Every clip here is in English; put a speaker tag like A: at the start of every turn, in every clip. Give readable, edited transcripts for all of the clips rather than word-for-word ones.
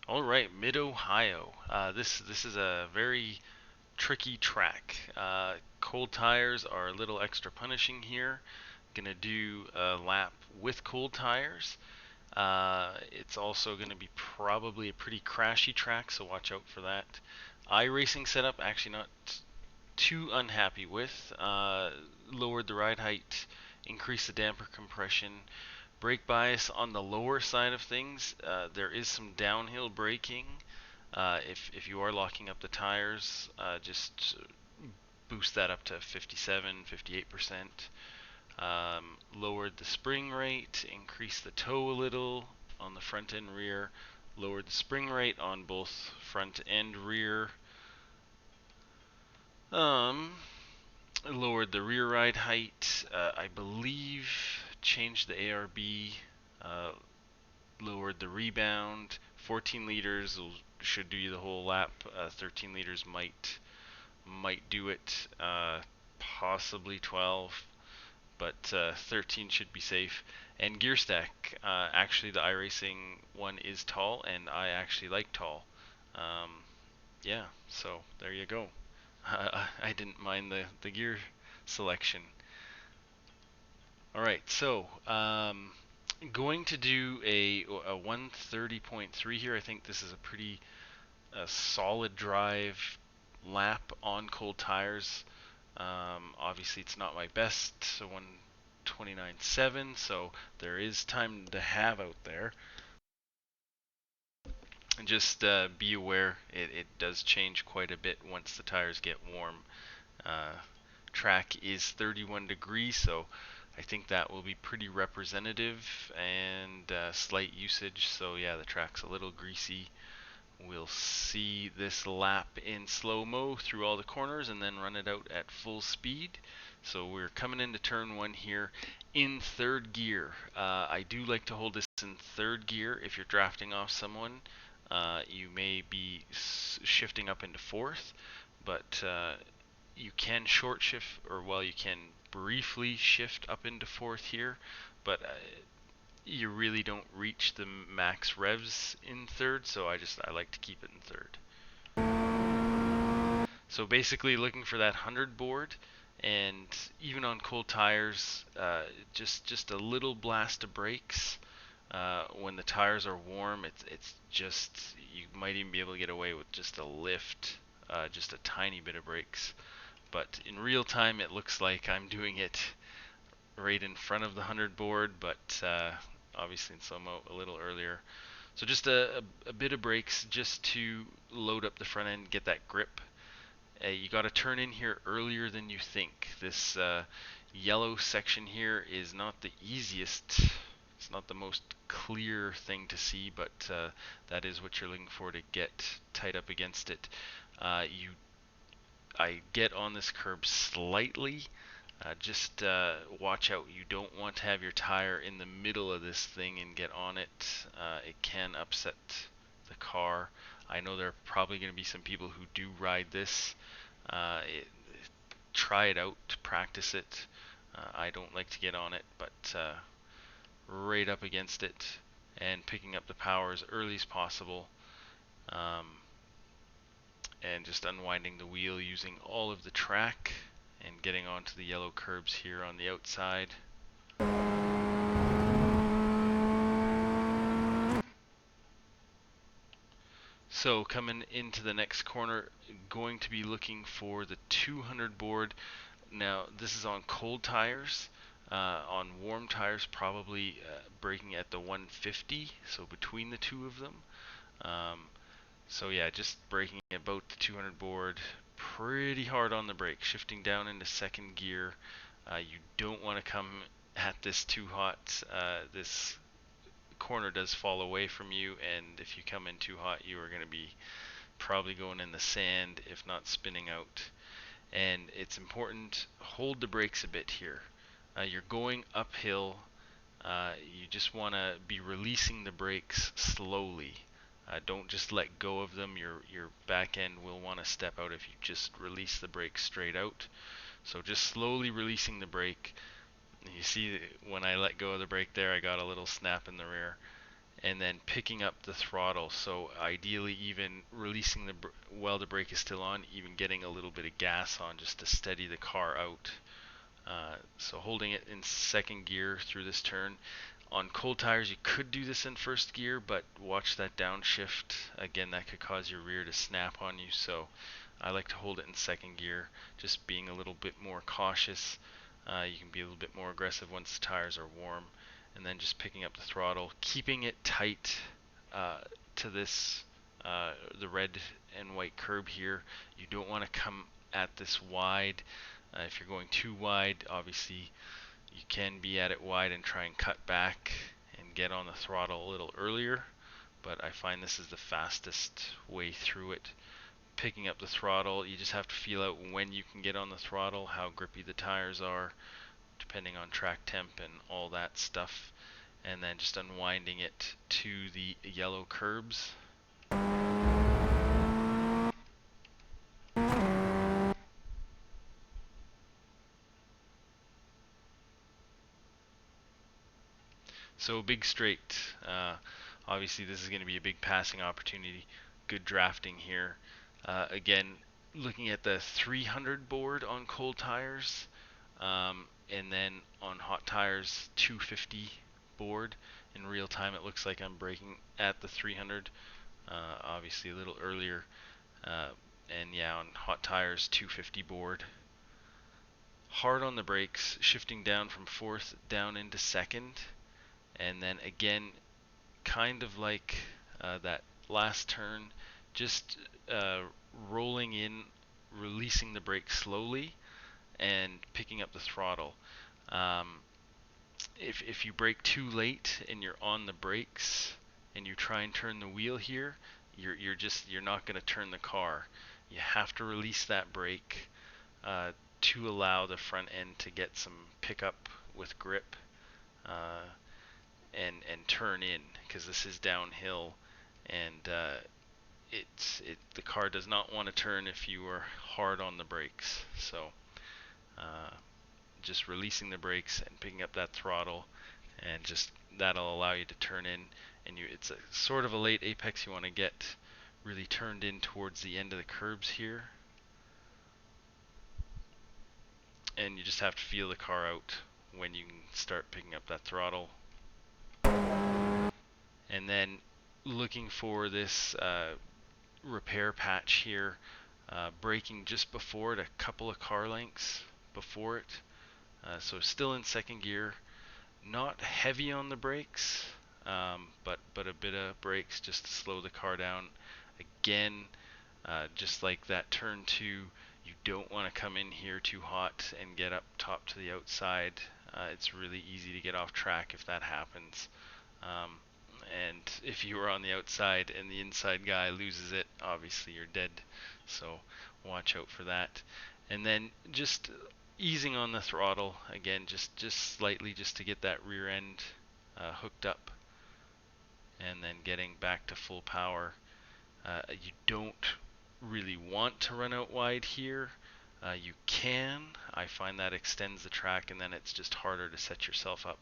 A: All right, Mid-Ohio. This is a very tricky track. Cold tires are a little extra punishing here. Gonna do a lap with cold tires. It's also gonna be probably a pretty crashy track, so watch out for that. iRacing setup, actually not too unhappy with. Lowered the ride height, increased the damper compression, brake bias on the lower side of things. There is some downhill braking. If you are locking up the tires, just boost that up to 57, 58%. Lowered the spring rate, increased the toe a little on the front and rear, lowered the spring rate on both front and rear. Um, Lowered the rear ride height. I believe changed the ARB. Uh, Lowered the rebound. 14 liters should do you the whole lap. 13 liters might do it. Possibly 12, but 13 should be safe. And gear stack. Actually, the iRacing one is tall, and I actually like tall. Um, yeah, so there you go. I didn't mind the gear selection. All right, so going to do a 130.3 here. I think this is a pretty solid drive lap on cold tires. Obviously, it's not my best, so 129.7, so there is time to have out there. And just be aware, it does change quite a bit once the tires get warm. Uh, Track is 31 degrees, so I think that will be pretty representative, and slight usage, so yeah, the track's a little greasy. We'll see this lap in slow-mo through all the corners and then run it out at full speed. So we're coming into turn one here in third gear. I do like to hold this in third gear if you're drafting off someone. You may be shifting up into fourth, but you can short shift, or well, you can briefly shift up into fourth here, but you really don't reach the max revs in third, so I like to keep it in third. So basically looking for that 100 board, and even on cold tires, just a little blast of brakes. When the tires are warm, it's just, you might even be able to get away with just a lift, just a tiny bit of brakes. But in real time, it looks like I'm doing it right in front of the 100 board, but obviously in slow-mo a little earlier. So just a bit of brakes just to load up the front end, get that grip. You got to turn in here earlier than you think. This yellow section here is not the easiest. It's not the most clear thing to see, but that is what you're looking for to get tight up against it. I get on this curb slightly. Just watch out. You don't want to have your tire in the middle of this thing and get on it. It can upset the car. I know there are probably going to be some people who do ride this. Try it out, practice it. I don't like to get on it, but right up against it and picking up the power as early as possible. And just unwinding the wheel using all of the track and getting onto the yellow curbs here on the outside. So coming into the next corner, going to be looking for the 200 board. Now this is on cold tires. On warm tires, probably braking at the 150, so between the two of them. So yeah, just braking about the 200 board, pretty hard on the brake, shifting down into second gear. You don't want to come at this too hot. This corner does fall away from you, and if you come in too hot, you are going to be probably going in the sand, if not spinning out. And it's important, hold the brakes a bit here. You're going uphill. You just want to be releasing the brakes slowly. Don't just let go of them. Your back end will want to step out if you just release the brake straight out. So just slowly releasing the brake. You see when I let go of the brake there, I got a little snap in the rear. and then picking up the throttle. So ideally, even releasing while the brake is still on, even getting a little bit of gas on just to steady the car out. So holding it in second gear through this turn. On cold tires, you could do this in first gear, but watch that downshift. Again, that could cause your rear to snap on you. So I like to hold it in second gear, just being a little bit more cautious. You can be a little bit more aggressive once the tires are warm, and then just picking up the throttle, keeping it tight to this the red and white curb here. You don't want to come at this wide. If you're going too wide, obviously you can be at it wide and try and cut back and get on the throttle a little earlier, but I find this is the fastest way through it. Picking up the throttle, you just have to feel out when you can get on the throttle, how grippy the tires are, depending on track temp and all that stuff, and then just unwinding it to the yellow curbs. So big straight. Obviously, this is going to be a big passing opportunity. Good drafting here. Again, looking at the 300 board on cold tires, and then on hot tires, 250 board. In real time, it looks like I'm braking at the 300. Obviously, a little earlier. And yeah, on hot tires, 250 board. Hard on the brakes, shifting down from fourth down into second. And then again, kind of like that last turn, just rolling in, releasing the brake slowly, and picking up the throttle. If you brake too late and you're on the brakes and you try and turn the wheel here, you're not going to turn the car. You have to release that brake to allow the front end to get some pickup with grip. And turn in, because this is downhill, and the car does not want to turn if you are hard on the brakes. So just releasing the brakes and picking up that throttle, and just that'll allow you to turn in. And it's a sort of a late apex. You want to get really turned in towards the end of the curbs here, and you just have to feel the car out when you can start picking up that throttle. And then looking for this repair patch here, braking just before it, a couple of car lengths before it. So still in second gear, not heavy on the brakes, but a bit of brakes just to slow the car down. Again, just like that turn 2, you don't want to come in here too hot and get up top to the outside. It's really easy to get off track if that happens. And if you are on the outside and the inside guy loses it, obviously you're dead. So watch out for that. And then just easing on the throttle again, just slightly, just to get that rear end hooked up, and then getting back to full power. You don't really want to run out wide here. You can. I find that extends the track, and then it's just harder to set yourself up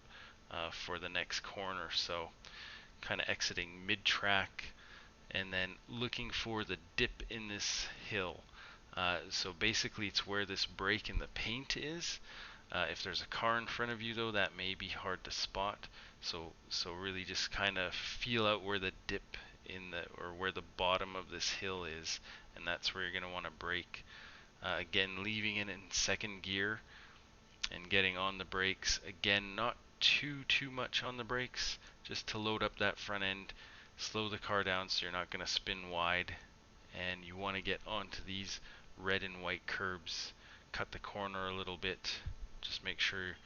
A: for the next corner. So kind of exiting mid-track, and then looking for the dip in this hill. So basically it's where this break in the paint is. If there's a car in front of you though, that may be hard to spot. So really just kind of feel out where the dip or where the bottom of this hill is, and that's where you're going to want to brake. Again, leaving it in second gear and getting on the brakes. Again, not too much on the brakes, just to load up that front end, slow the car down so you're not going to spin wide. And you want to get onto these red and white curbs, cut the corner a little bit, just make sure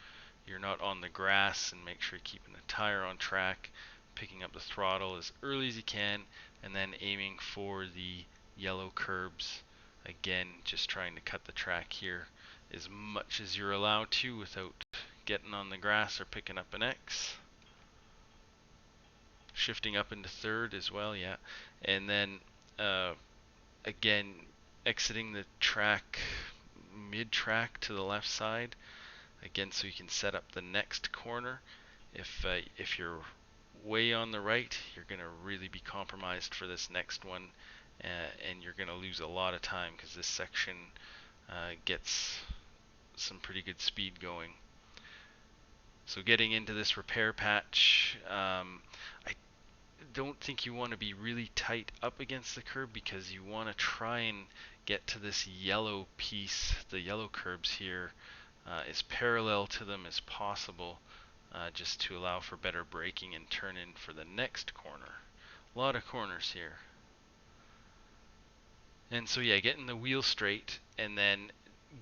A: you're not on the grass, and make sure you're keeping the tire on track, picking up the throttle as early as you can, and then aiming for the yellow curbs. Again, just trying to cut the track here as much as you're allowed to without getting on the grass or picking up an X. Shifting up into third as well, yeah. And then again, exiting the track mid-track to the left side, again, so you can set up the next corner if you're way on the right, you're going to really be compromised for this next one, and you're going to lose a lot of time because this section gets some pretty good speed going. So getting into this repair patch, I don't think you want to be really tight up against the curb because you want to try and get to this yellow piece, the yellow curbs here, as parallel to them as possible, just to allow for better braking and turn in for the next corner. A lot of corners here. And so yeah, getting the wheel straight and then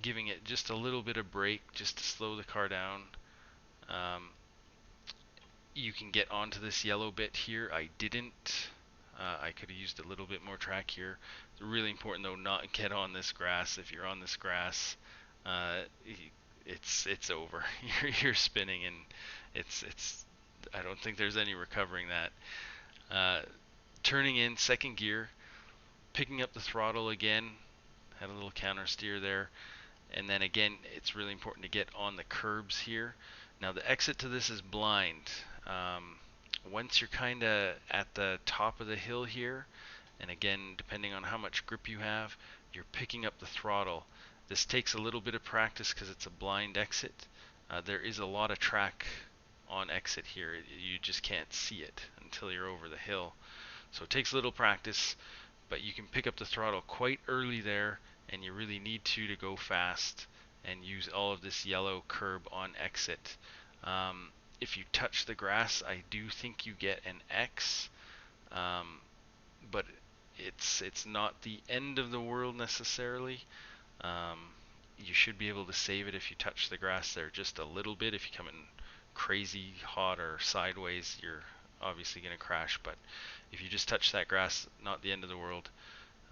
A: giving it just a little bit of brake just to slow the car down. You can get onto this yellow bit here. I didn't. I could have used a little bit more track here. It's really important though not get on this grass. If you're on this grass, it's over. You're spinning, and it's. I don't think there's any recovering that. Turning in second gear, picking up the throttle again. Had a little counter steer there. And then again, it's really important to get on the curbs here. Now the exit to this is blind. Once you're kind of at the top of the hill here, and again, depending on how much grip you have, you're picking up the throttle. This takes a little bit of practice because it's a blind exit. There is a lot of track on exit here. You just can't see it until you're over the hill. So it takes a little practice, but you can pick up the throttle quite early there, and you really need to go fast and use all of this yellow curb on exit. If you touch the grass, I do think you get an X, but it's not the end of the world necessarily. You should be able to save it if you touch the grass there just a little bit. If you come in crazy hot or sideways, you're obviously going to crash, but if you just touch that grass, not the end of the world.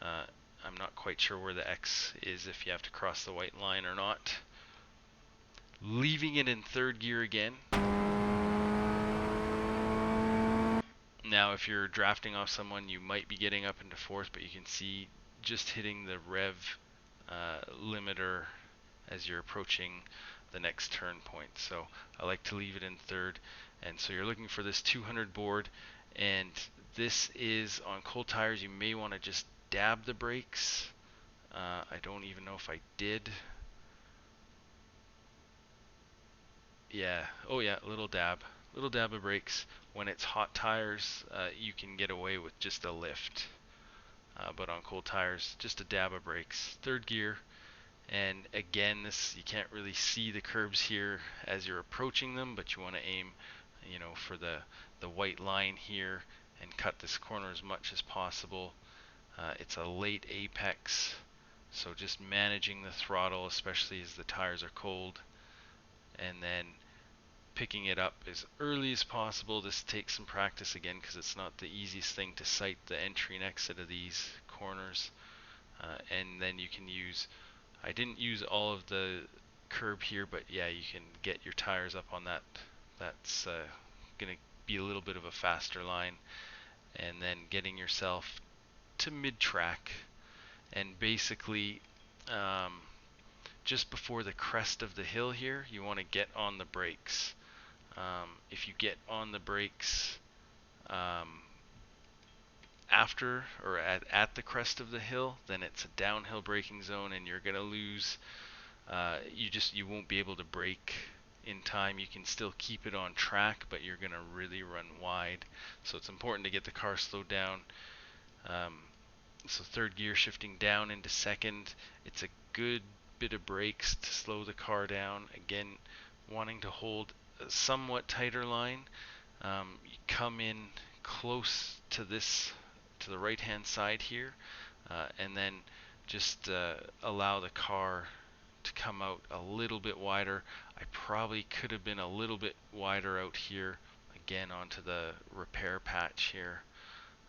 A: I'm not quite sure where the X is, if you have to cross the white line or not. Leaving it in third gear again. Now if you're drafting off someone, you might be getting up into fourth, but you can see just hitting the rev limiter as you're approaching the next turn point. So I like to leave it in third. And so you're looking for this 200 board, and this is on cold tires. You may want to just dab the brakes. I don't even know if I did. Yeah, oh yeah, little dab of brakes. When it's hot tires, you can get away with just a lift, but on cold tires, just a dab of brakes. Third gear, and again, this, you can't really see the curbs here as you're approaching them, but you want to aim, for the white line here and cut this corner as much as possible. It's a late apex, so just managing the throttle, especially as the tires are cold, and then picking it up as early as possible. This takes some practice again because it's not the easiest thing to sight the entry and exit of these corners. And then you can use, I didn't use all of the curb here, but yeah, you can get your tires up on that. That's going to be a little bit of a faster line. And then getting yourself to mid-track, and basically just before the crest of the hill here, you want to get on the brakes. If you get on the brakes after or at the crest of the hill, then it's a downhill braking zone, and you're going to lose. You won't be able to brake in time. You can still keep it on track, but you're going to really run wide. So it's important to get the car slowed down. So third gear, shifting down into second. It's a good bit of brakes to slow the car down. Again, wanting to hold a somewhat tighter line. You come in close to the right hand side here, and then just allow the car to come out a little bit wider. I probably could have been a little bit wider out here, again onto the repair patch here,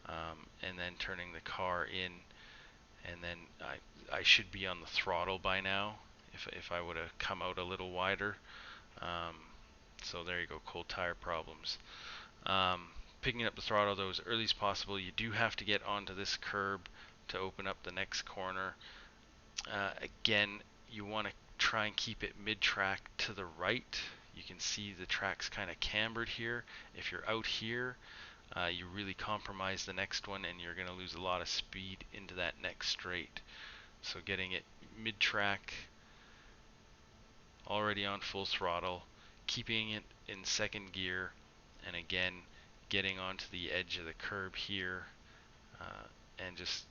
A: and then turning the car in, and then I should be on the throttle by now if I would have come out a little wider. So there you go, cold tire problems. Picking up the throttle though as early as possible. You do have to get onto this curb to open up the next corner. Again, you want to try and keep it mid-track to the right. You can see the track's kind of cambered here. If you're out here, you really compromise the next one, and you're going to lose a lot of speed into that next straight. So getting it mid-track, already on full throttle, keeping it in second gear, and again getting onto the edge of the curb here, and just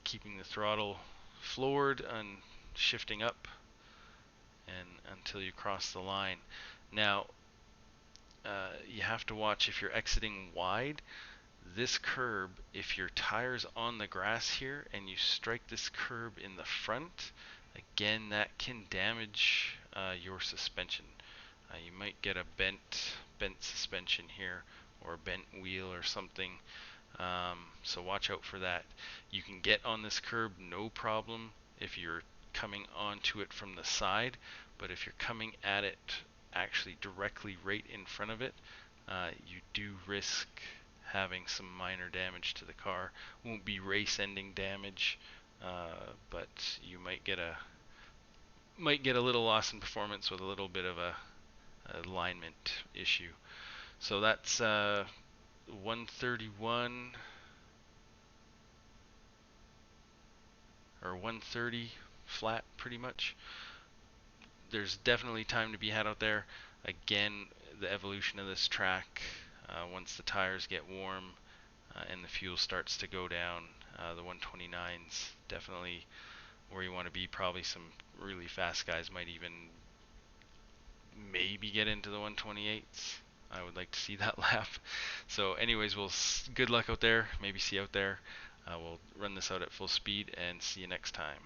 A: keeping the throttle floored and shifting up and until you cross the line. Now you have to watch if you're exiting wide. This curb, if your tire's on the grass here and you strike this curb in the front, again that can damage your suspension. You might get a bent suspension here, or a bent wheel or something. So watch out for that. You can get on this curb no problem if you're coming onto it from the side, but if you're coming at it actually directly right in front of it, you do risk having some minor damage to the car. Won't be race-ending damage, but you might get a little loss in performance with a little bit of a alignment issue. So that's 131 or 130 flat, pretty much. There's definitely time to be had out there. Again, the evolution of this track, once the tires get warm and the fuel starts to go down, the 129's definitely where you want to be. Probably some really fast guys might even maybe get into the 128s. I would like to see that lap. So anyways, good luck out there. Maybe see you out there. We'll run this out at full speed and see you next time.